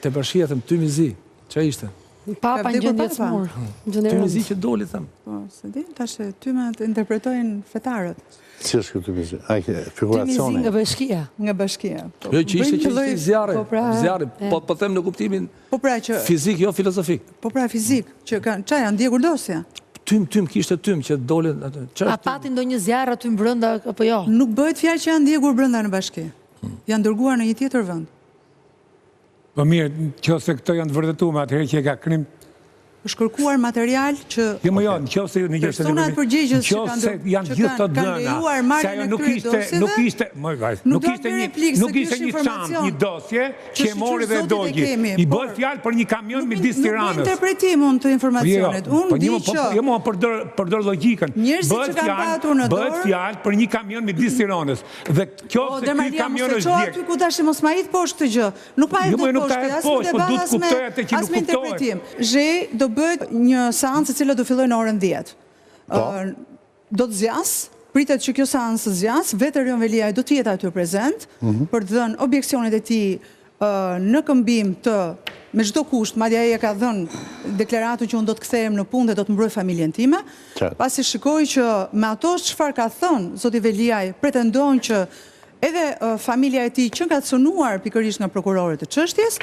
Te bashkia thëm Tymizi, ç'a ishte? Papa në gjendje të smur. Tymizi që doli thëm. Po, se di, tash tymat interpretojnë fetarët. Si është kjo Tymizi? Ai figuracioni. Tymizi nga bashkia. Nga bashkia. Jo, që ishte zjarri, zjarri, po them në kuptimin fizik, jo filozofik. Po pra fizik, që qa janë ndjekur dosja? Tym kishte që dolin atë. A pati ndonjë zjarr aty brenda apo jo? Nuk bëhet fjalë që janë ndjekur brenda në bashki. Janë dërguar në një tjetër vend. Po mirë, nëse këto janë të vërtetuara, atëherë që e ka krim është kërkuar material që personat përgjegjës që janë gjithë të dëna, se ajo nuk ishte një çantë, një dosje që e mori dhe dogi. I bëhet fjalë për një kamion midis Tiranës. Nuk interpretim unë të informacionet. Unë di që jo më përdor logjikën. Njerëzit që kanë patur në dorë bëhet fjalë për një kamion midis Tiranës. Dhe kjo se ky kamion është djeg. Aty ku tash mos ma hidh poshtë këtë gjë. Nuk ma hidh poshtë, as me interpretim. Do bëhet një seancë e cila do filloj në orën 10. Do të zjas, pritet që kjo seancë zjas, vetë Erion Veliaj do të jetë aty prezent për të dhënë objeksionet e tij në këmbim të me çdo kusht, madje ai e ka dhënë deklaratën që unë do të kthehem në punë dhe do të mbroj familjen time. Pasi shikoj që me ato çfarë ka thënë zoti Veliaj, pretendon që edhe familja e tij që ka cënuar pikërisht nga prokurorët e çështjes